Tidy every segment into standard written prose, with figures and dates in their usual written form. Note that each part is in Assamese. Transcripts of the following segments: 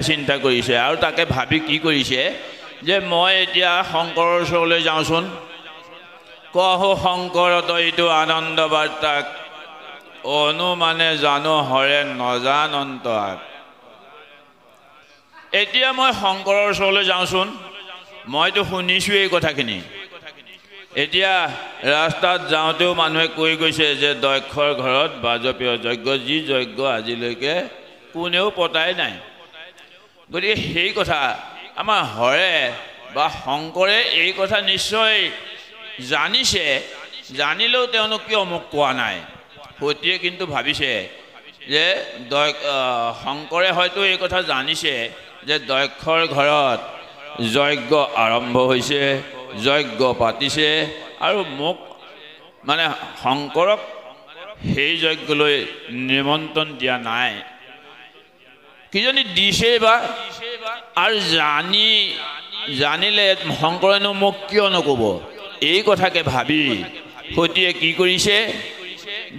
চিন্তা কৰিছে আৰু তাকে ভাবি কি কৰিছে যে মই এতিয়া শংকৰৰ ওচৰলৈ যাওঁচোন কহো শংকৰ তইতো আনন্দ বাৰ্তাক অনুমানে জানো হৰে নজানন্ত আক এতিয়া মই শংকৰৰ ওচৰলৈ যাওঁচোন মইতো শুনিছোঁ এই কথাখিনি এতিয়া ৰাস্তাত যাওঁতেও মানুহে কৈ গৈছে যে দক্ষৰ ঘৰত বাজপেয় যজ্ঞ যি যজ্ঞ আজিলৈকে কোনেও পতাই নাই গতিকে সেই কথা আমাৰ হৰে বা শংকৰে এই কথা নিশ্চয় জানিছে জানিলেও তেওঁলোক কিয় মোক কোৱা নাই সতীয়ে কিন্তু ভাবিছে যে শংকৰে হয়তো এই কথা জানিছে যে দক্ষৰ ঘৰত যজ্ঞ আৰম্ভ হৈছে যজ্ঞ পাতিছে আৰু মোক মানে শংকৰক সেই যজ্ঞলৈ নিমন্ত্ৰণ দিয়া নাই কিজনী দিছে বা আৰু জানিলে শংকৰেনো মোক কিয় নক'ব এই কথাকে ভাবি সতীয়ে কি কৰিছে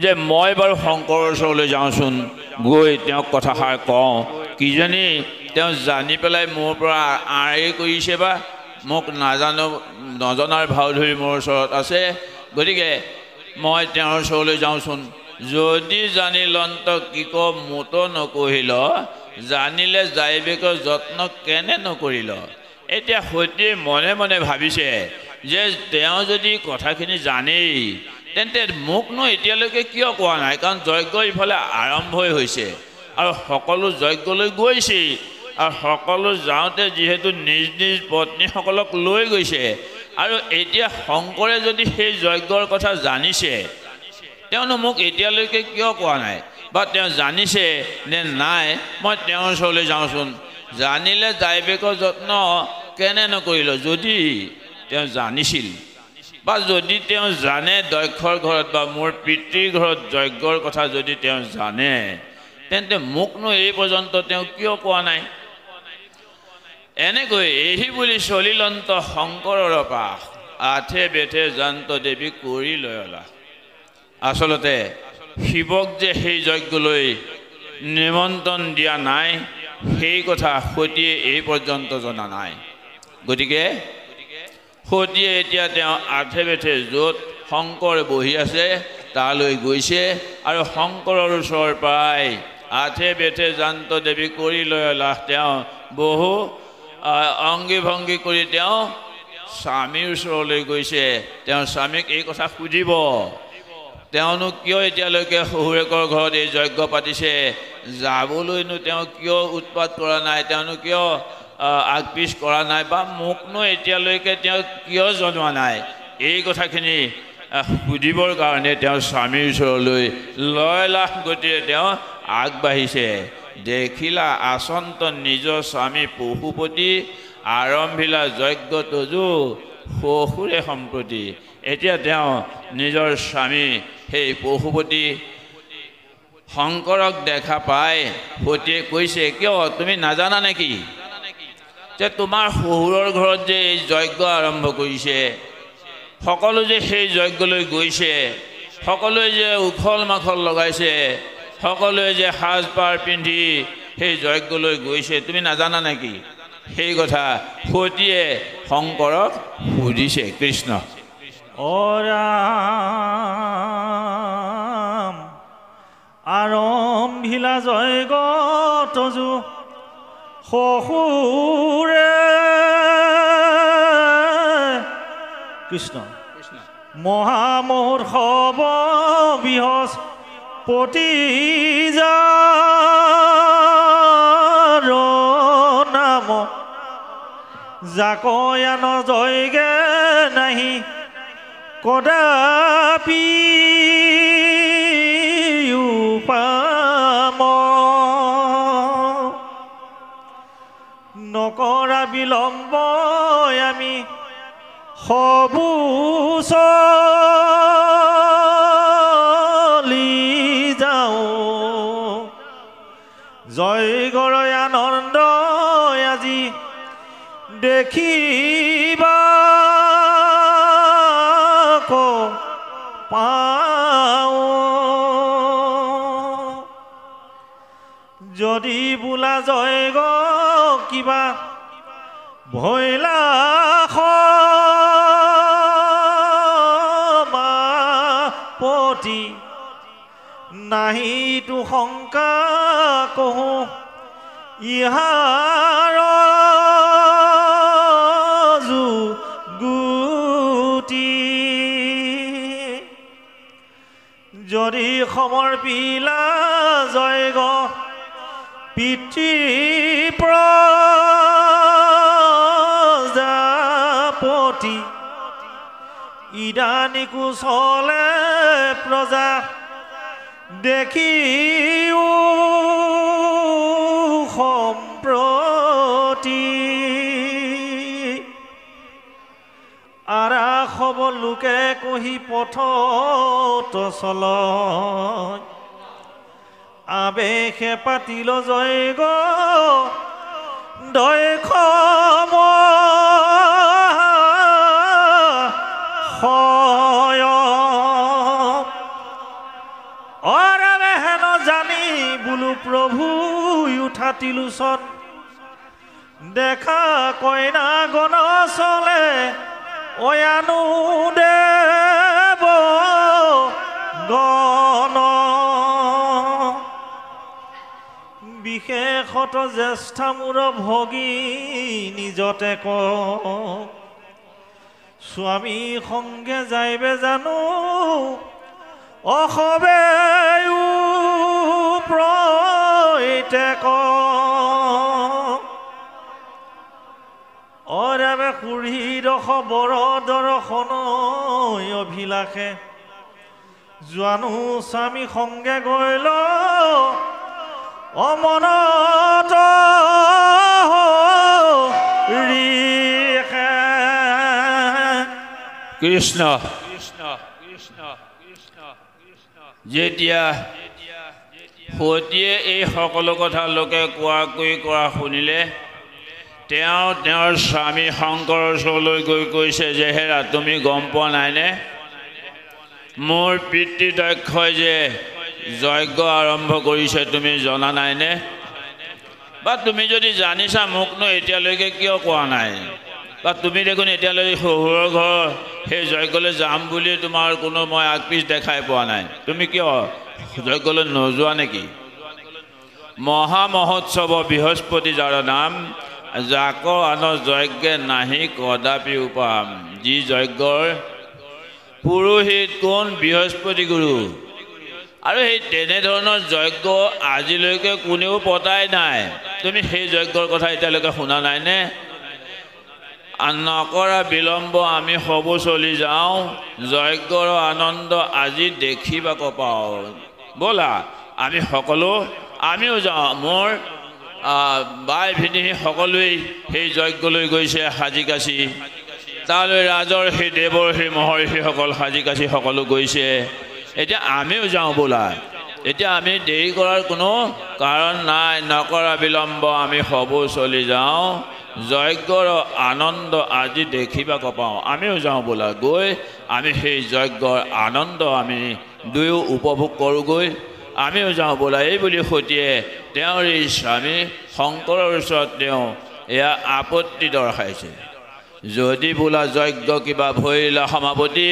যে মই বাৰু শংকৰৰ ওচৰলৈ যাওঁচোন গৈ তেওঁক কথাষাৰ কওঁ কিজনী তেওঁ জানি পেলাই মোৰ পৰা আঁৰি কৰিছে বা মোক নজনাৰ ভাও ধৰি মোৰ ওচৰত আছে গতিকে মই তেওঁৰ ওচৰলৈ যাওঁচোন যদি জানিলন্ত কি ক মোতো নকহিল জানিলে যাইবেক যত্ন কেনে নকৰিল এতিয়া সতীয়ে মনে মনে ভাবিছে যে তেওঁ যদি কথাখিনি জানেই তেন্তে মোকনো এতিয়ালৈকে কিয় কোৱা নাই কাৰণ যজ্ঞ ইফালে আৰম্ভই হৈছে আৰু সকলো যজ্ঞলৈ গৈছেই আৰু সকলো যাওঁতে যিহেতু নিজ নিজ পত্নীসকলক লৈ গৈছে আৰু এতিয়া শংকৰে যদি সেই যজ্ঞৰ কথা জানিছে তেওঁনো মোক এতিয়ালৈকে কিয় কোৱা নাই বা তেওঁ জানিছে নে নাই মই তেওঁৰ ওচৰলৈ যাওঁচোন জানিলে যাইবেকৰ যত্ন কেনে নকৰিল যদি তেওঁ জানিছিল বা যদি তেওঁ জানে দক্ষৰ ঘৰত বা মোৰ পিতৃৰ ঘৰত যজ্ঞৰ কথা যদি তেওঁ জানে তেন্তে মোকনো এই পৰ্যন্ত তেওঁ কিয় কোৱা নাই এনেকৈ এই বুলি চলিলন্ত শংকৰৰ পাশ আঠে বেঠে জান্ত দেৱী কৰি লয়লা আচলতে শিৱক যে সেই যজ্ঞলৈ নিমন্ত্ৰণ দিয়া নাই সেই কথা সতীয়ে এই পৰ্যন্ত জনা নাই গতিকে সতীয়ে এতিয়া তেওঁ আঠে বেঠে য'ত শংকৰ বহি আছে তালৈ গৈছে আৰু শংকৰৰ ওচৰৰ পৰাই আঠে বেঠে জান্ত দেৱী কৰি লয়লা তেওঁ বহু অংগী ভংগী কৰি তেওঁ স্বামীৰ ওচৰলৈ গৈছে তেওঁ স্বামীক এই কথা সুধিব তেওঁনো কিয় এতিয়ালৈকে শহুৰেকৰ ঘৰত এই যজ্ঞ পাতিছে যাবলৈনো তেওঁ কিয় উৎপাত কৰা নাই তেওঁনো কিয় আগপিছ কৰা নাই বা মোকনো এতিয়ালৈকে তেওঁ কিয় জনোৱা নাই এই কথাখিনি সুধিবৰ কাৰণে তেওঁ স্বামীৰ ওচৰলৈ লয় লাখ গতিৰে তেওঁ আগবাঢ়িছে দেখিলা আচন্ত নিজ স্বামী পশুপতি আৰম্ভিলা যজ্ঞ তজু শহুৰে সম্প্ৰতি এতিয়া তেওঁ নিজৰ স্বামী সেই পশুপতি শংকৰক দেখা পাই সতীয়ে কৈছে কিয় তুমি নাজানা নেকি যে তোমাৰ শহুৰৰ ঘৰত যে এই যজ্ঞ আৰম্ভ কৰিছে সকলো যে সেই যজ্ঞলৈ গৈছে সকলোৱে যে উখল মাখল লগাইছে সকলোৱে যে সাজপাৰ পিন্ধি সেই যজ্ঞলৈ গৈছে তুমি নাজানা নেকি সেই কথা সতীয়ে শংকৰক সুধিছে কৃষ্ণ ৰাম আৰম্ভিলা যজ্ঞ তজু শহুৰে কৃষ্ণ মহামহোৎসৱ বৃহস্পতি যাৰ নাম জাকয়ান যজ্ঞে নাহি কদাপি উপাম নকৰা বিলম্ব আমি সবু চলি যাওঁ যজ্ঞৰ আনন্দ আজি দেখিবা পাওঁ যদি বোলা যজ্ঞ কিবা ভৈলা পতি নাহিতো শংকা কহো ইহাৰ গুটি যদি সমৰ্পিলা জয়গ পিতৃ প্ৰজাপতি ইদানিকো চলে প্ৰজা দেখিও সম্প্ৰতি আৰা খব লোকে কহি পথত চল আবেশে পাতিল জয়গ দয়ক্ষম অৰামে হেন জানি বোলো প্ৰভু উঠাতিলোচন দেখা কইনা গণ চলে অয়ানু দেৱ গণ বিশেষত জ্যেষ্ঠা মূৰ ভগী নিজতে ক স্বামী সংগে যাইবে জানো অসবে প্ৰত্যেক অৰামে সুহৃদশ বৰ দৰ্শন অভিলাষে জানো স্বামী সংগে গৈল অমনত কৃষ্ণ যেতিয়া সতীয়ে এই সকলো কথা লোকে কোৱাকৈ কৰা শুনিলে তেওঁ তেওঁৰ স্বামী শংকৰৰ ওচৰলৈ গৈ কৈছে যে হেৰা তুমি গম পোৱা নাইনে মোৰ পিতৃদক্ষই যে যজ্ঞ আৰম্ভ কৰিছে তুমি জনা নাইনে বা তুমি যদি জানিছা মোকনো এতিয়ালৈকে কিয় কোৱা নাই বা তুমি দেখোন এতিয়ালৈকে শহুৰৰ ঘৰ সেই যজ্ঞলৈ যাম বুলি তোমাৰ কোনো মই আগপিছ দেখাই পোৱা নাই তুমি কিয় যজ্ঞলৈ নোযোৱা নেকি মহা মহোৎসৱ বৃহস্পতি যাৰ নাম যাক আন যজ্ঞে নাহি কদাপি উপাম যি যজ্ঞৰ পুৰোহিত কোন বৃহস্পতি গুৰু আৰু সেই তেনেধৰণৰ যজ্ঞ আজিলৈকে কোনেও পতাই নাই তুমি সেই যজ্ঞৰ কথা এতিয়ালৈকে শুনা নাইনে নকৰা বিলম্ব আমি সব চলি যাওঁ যজ্ঞৰ আনন্দ আজি দেখিবাক পাওঁ ব'লা আমি সকলো আমিও যাওঁ মোৰ বাই ভিনিহি সকলোৱেই সেই যজ্ঞলৈ গৈছে সাজি কাচি তালৈ ৰাজৰ সেই দেৱৰ সেই মহৰ্ষিসকল সাজি কাচি সকলো গৈছে এতিয়া আমিও যাওঁ ব'লা এতিয়া আমি দেৰি কৰাৰ কোনো কাৰণ নাই নকৰা বিলম্ব আমি সব চলি যাওঁ যজ্ঞৰ আনন্দ আজি দেখিবাক পাওঁ আমিও যাওঁ ব'লা গৈ আমি সেই যজ্ঞৰ আনন্দ আমি দুয়ো উপভোগ কৰোঁগৈ আমিও যাওঁ ব'লা এই বুলি সতীয়ে তেওঁৰ এই স্বামী শংকৰৰ ওচৰত তেওঁ এয়া আপত্তি দৰ্শাইছে যদি বোলা যজ্ঞ কিবা ভৈলা সমাপতি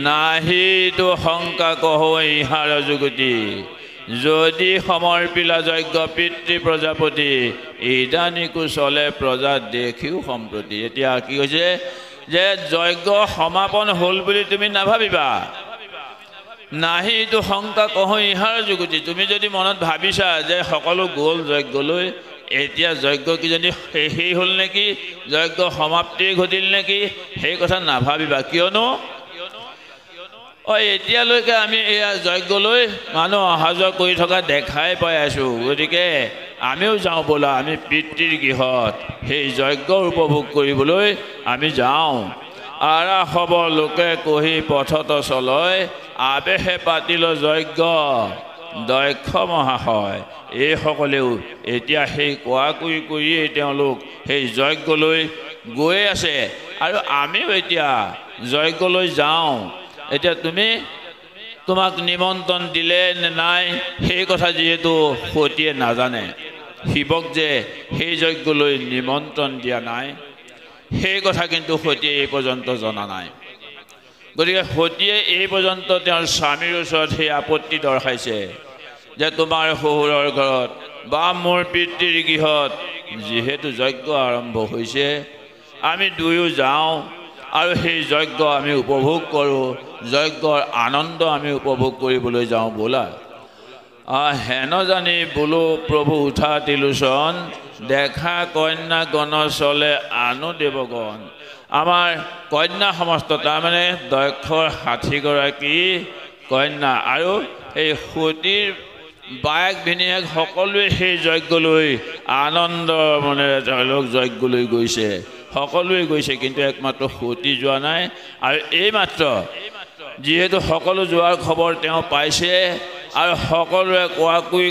নাহিতো শংকা কহ ইহাৰ যুগতি যদি সমৰ্পিলা যজ্ঞ পিতৃ প্ৰজাপতি ইদানিকো চলে প্ৰজা দেখিও সম্প্ৰতি এতিয়া কি হৈছে যে যজ্ঞ সমাপন হ'ল বুলি তুমি নাভাবিবা নাহিতো শংকা কহ ইহাৰ যুগতি তুমি যদি মনত ভাবিছা যে সকলো গ'ল যজ্ঞলৈ এতিয়া যজ্ঞ কিজানি শেষেই হ'ল নেকি যজ্ঞ সমাপ্তি ঘটিল নেকি সেই কথা নাভাবিবা কিয়নো এতিয়ালৈকে আমি এয়া যজ্ঞলৈ মানুহ অহা যোৱা কৰি থকা দেখাই পাই আছোঁ গতিকে আমিও যাওঁ ব'লা আমি পিতৃৰ গৃহত সেই যজ্ঞ উপভোগ কৰিবলৈ আমি যাওঁ আৰা হ'ব লোকে কহি পথত চলয় আবেশে পাতিল যজ্ঞ দক্ষ মহাশয় এইসকলেও এতিয়া সেই কোৱা কৰিয়েই তেওঁলোক সেই যজ্ঞলৈ গৈ আছে আৰু আমিও এতিয়া যজ্ঞলৈ যাওঁ এতিয়া তোমাক নিমন্ত্ৰণ দিলে নে নাই সেই কথা যিহেতু সতীয়ে নাজানে শিৱক যে সেই যজ্ঞলৈ নিমন্ত্ৰণ দিয়া নাই সেই কথা কিন্তু সতীয়ে এই পৰ্যন্ত জনা নাই। গতিকে সতীয়ে এই পৰ্যন্ত তেওঁৰ স্বামীৰ ওচৰত সেই আপত্তি দৰ্শাইছে যে তোমাৰ শহুৰৰ ঘৰত বা মোৰ পিতৃৰ গৃহত যিহেতু যজ্ঞ আৰম্ভ হৈছে আমি দুয়ো যাওঁ আৰু সেই যজ্ঞ আমি উপভোগ কৰোঁ, যজ্ঞৰ আনন্দ আমি উপভোগ কৰিবলৈ যাওঁ ব'লা। হেন জানি বোলো প্ৰভু উঠা তিলোচন দেখা কন্যা গণ চলে আনো দেৱগণ। আমাৰ কন্যা সমস্ত তাৰমানে দক্ষৰ 60গৰাকী কন্যা আৰু এই সতীৰ বায়েক ভিনীয়েক সকলোৱে সেই যজ্ঞলৈ আনন্দ মনেৰে তেওঁলোক যজ্ঞলৈ গৈছে, সকলোৱে গৈছে, কিন্তু একমাত্ৰ সতী যোৱা নাই। আৰু এইমাত্ৰ যিহেতু সকলো যোৱাৰ খবৰ তেওঁ পাইছে আৰু সকলোৱে কোৱাকৈ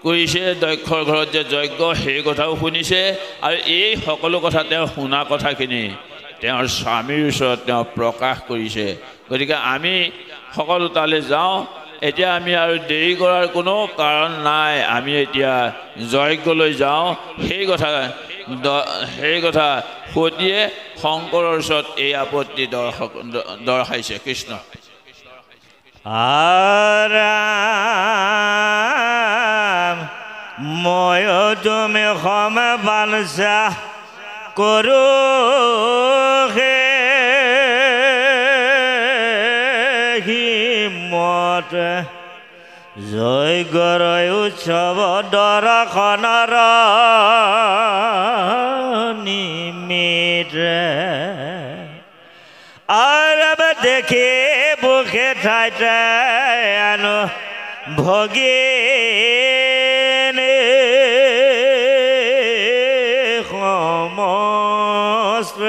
কৰিছে দক্ষৰ ঘৰত যে যজ্ঞ সেই কথাও শুনিছে, আৰু এই সকলো কথা তেওঁ শুনা কথাখিনি তেওঁৰ স্বামীৰ ওচৰত তেওঁ প্ৰকাশ কৰিছে। গতিকে আমি সকলো তালৈ যাওঁ, এতিয়া আমি আৰু দেৰি কৰাৰ কোনো কাৰণ নাই, আমি এতিয়া যজ্ঞলৈ যাওঁ। সেই কথা সতীয়ে শংকৰৰ ওচৰত এই আপত্তি দৰ্শাইছে। কৃষ্ণ আৰাম মই তুমি সম বাঞ্ছা কৰোঁ হে হিমত যজ্ঞৰ উৎসৱ দৰ্শনৰ নিমিত্ত আৰব দেখি বুকে ঠাইতে আনো ভগিন সমস্ত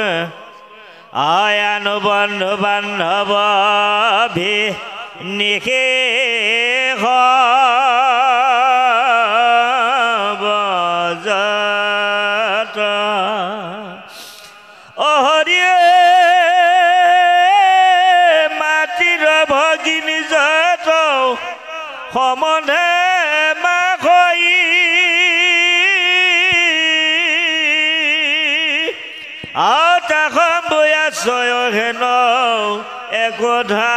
আয়ানো বন্ধু বান্ধৱ ভি নিশেষ বজত অহৰিয়ে মাটিৰ ভগিনী যত সমধে মাখৈ আতাখন বয়া ছয় হেন একোধা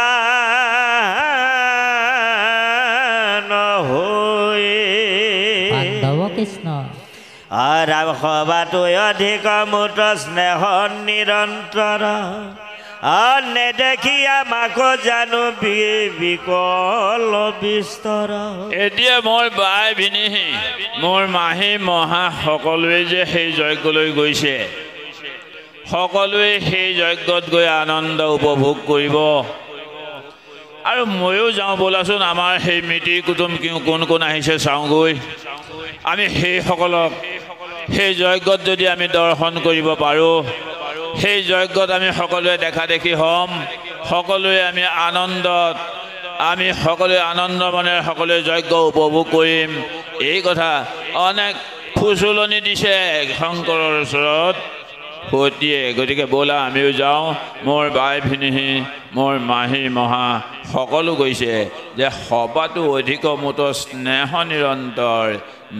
ৰাম সভাটোৱে অধিক মুঠ স্নেহ নিৰন্তৰ নেদেখি আমাকো জানো বিকল বিস্তৰ। এতিয়া মোৰ বাই ভিনীহি মোৰ মাহী মহা সকলোৱে যে সেই যজ্ঞলৈ গৈছে, সকলোৱে সেই যজ্ঞত গৈ আনন্দ উপভোগ কৰিব, আৰু ময়ো যাওঁ ব'লাচোন। আমাৰ সেই মিতিৰ কুটুম কোন কোন আহিছে চাওঁগৈ। আমি সেইসকলক সেই যজ্ঞত যদি আমি দৰ্শন কৰিব পাৰোঁ, সেই যজ্ঞত আমি সকলোৱে দেখা দেখি হ'ম, সকলোৱে আমি সকলোৱে আনন্দ মনেৰে সকলোৱে যজ্ঞ উপভোগ কৰিম। এই কথা অনেক ফুচুলনি দিছে শংকৰৰ ওচৰত সতীয়ে। গতিকে ব'লা আমিও যাওঁ। মোৰ বাই ভিনীহি মোৰ মাহী মহা সকলো গৈছে যে সবাতো অধিক মুঠ স্নেহ নিৰন্তৰ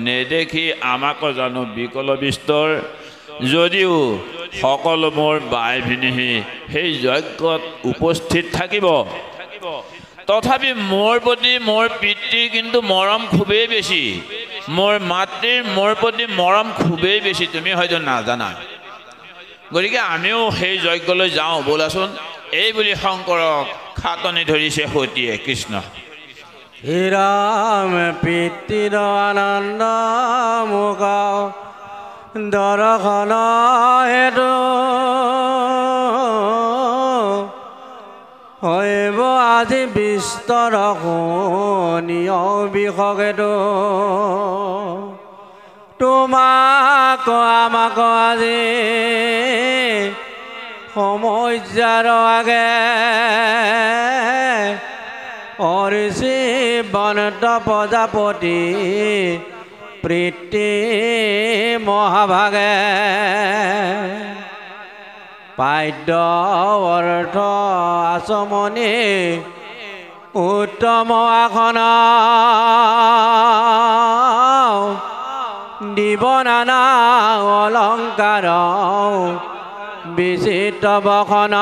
নেদেখি আমাকো জানো বিকল বিস্তৰ। যদিও সকলো মোৰ বাই ভিনীহি সেই যজ্ঞত উপস্থিত থাকিব, তথাপি মোৰ প্ৰতি মোৰ পিতৃৰ কিন্তু মৰম খুবেই বেছি, মোৰ মাতৃৰ মোৰ প্ৰতি মৰম খুবেই বেছি, তুমি হয়তো নাজানা। গতিকে আমিও সেই যজ্ঞলৈ যাওঁ ব'লাচোন, এই বুলি শংকৰক খাটনি ধৰিছে সতীয়ে। কৃষ্ণ ৰাম পিতৃৰ আনন্দ মুখ দৰ্শন হেতু হৈব আজি বিস্তৰ শুনিয় বিষেতু তোমাক আমাক আজি সমস্যাৰ আগে অৰিষি বনত প্ৰজাপতি প্ৰীতি মহাভাগে পাদ্য অৰ্থ আচমনি উত্তম আসন দিব নানা অলংকাৰ বিচিত্ৰ বসন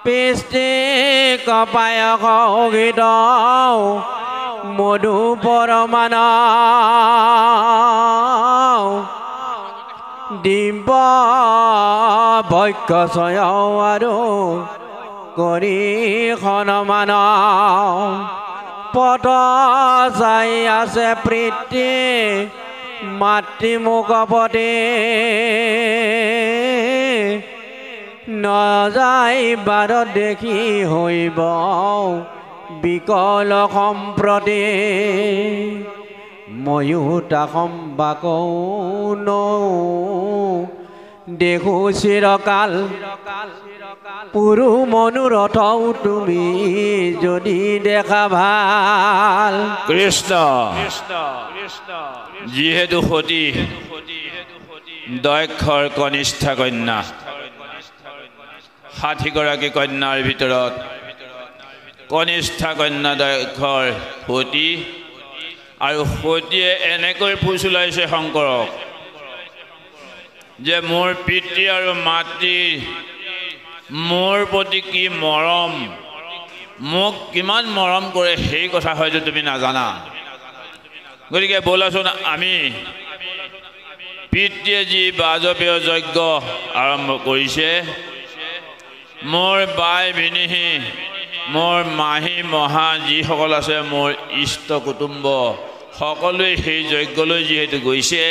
পিষ্টি কপায়ক গীত মধু পৰমান দিব ভক্ষচয় আৰু কৰি সনমান পদ চাই আছে প্ৰীতি মাতৃমুখপতি নযায় বাৰত দেখি হৈব বিকল সম্প্ৰতি ময়ো তাকম বাকৌ দেখো চিৰকাল পুৰু মনোৰথও তুমি যদি দেখা ভাল কৃষ্ণ যিহেতু সতী দক্ষৰ কনিষ্ঠা কন্যা 60গৰাকী কন্যাৰ ভিতৰত কনিষ্ঠা কন্যা দক্ষৰ সতী আৰু সতীয়ে এনেকৈ ফুচুলাইছে শংকৰক যে মোৰ পিতৃ আৰু মাতৃ মোৰ প্ৰতি কি মৰম মোক কিমান মৰম কৰে সেই কথা হয়তো তুমি নাজানা গতিকে বলাচোন আমি পিতৃয়ে যি বাজপেয় যজ্ঞ আৰম্ভ কৰিছে মোৰ বাই ভিনীহি মোৰ মাহী মহা যিসকল আছে মোৰ ইষ্ট কুটুম্ব সকলোৱে সেই যজ্ঞলৈ যিহেতু গৈছে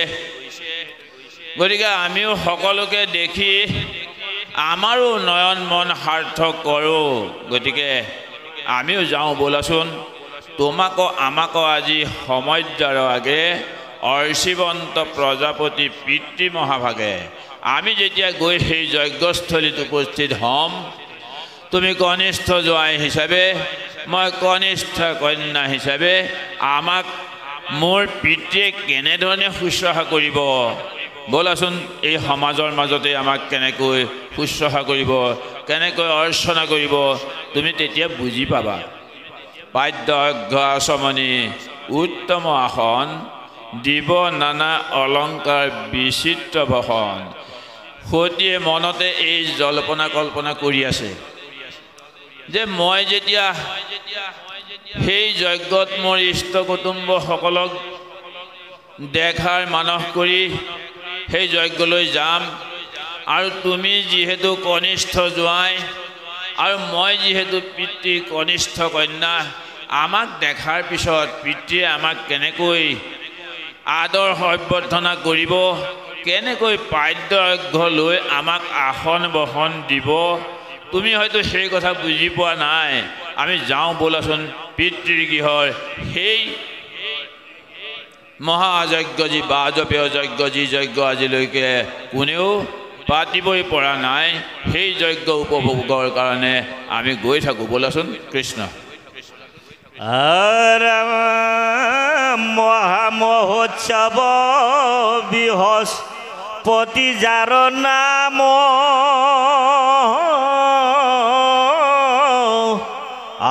গতিকে আমিও সকলোকে দেখি আমাৰো নয়ন মন সাৰ্থক কৰোঁ গতিকে আমিও যাওঁ বলাচোন তোমাকো আমাকো আজি সময় আগে অৰ্চিবন্ত প্ৰজাপতি পিতৃ মহাভাগে আমি যেতিয়া গৈ সেই যজ্ঞস্থলীত উপস্থিত হ'ম তুমি কনিষ্ঠ জোৱাই হিচাপে মই কনিষ্ঠ কন্যা হিচাপে আমাক মোৰ পিতৃয়ে কেনেধৰণে শুশ্ৰূষা কৰিব বলাচোন এই সমাজৰ মাজতে আমাক কেনেকৈ শুশ্ৰূষা কৰিব কেনেকৈ অৰ্চনা কৰিব তুমি তেতিয়া বুজি পাবা পাদ্য আচমনি উত্তম আসন দিব নানা অলংকাৰ বিচিত্ৰ ভসন সতীয়ে মনতে এই জল্পনা কল্পনা কৰি আছে যে মই যেতিয়া সেই যজ্ঞত মোৰ ইষ্ট কুটুম্বসকলক দেখাৰ মানস কৰি সেই যজ্ঞলৈ যাম আৰু তুমি যিহেতু কনিষ্ঠ জোৱাই আৰু মই যিহেতু পিতৃ কনিষ্ঠ কন্যা আমাক দেখাৰ পিছত পিতৃয়ে আমাক কেনেকৈ আদৰ অভ্যৰ্থনা কৰিব কেনেকৈ পাদ্য অৰ্ঘ্য লৈ আমাক আসন বসন দিব তুমি হয়তো সেই কথা বুজি পোৱা নাই আমি যাওঁ বলাচোন পিতৃৰ গৃহৰ সেই মহাযজ্ঞ যি বাজপেয় যজ্ঞ যি যজ্ঞ আজিলৈকে কোনেও পাতিবই পৰা নাই সেই যজ্ঞ উপভোগৰ কাৰণে আমি গৈ থাকোঁ বলাচোন কৃষ্ণ মহামহোৎসৱ বৃহস্পতি যাৰ নাম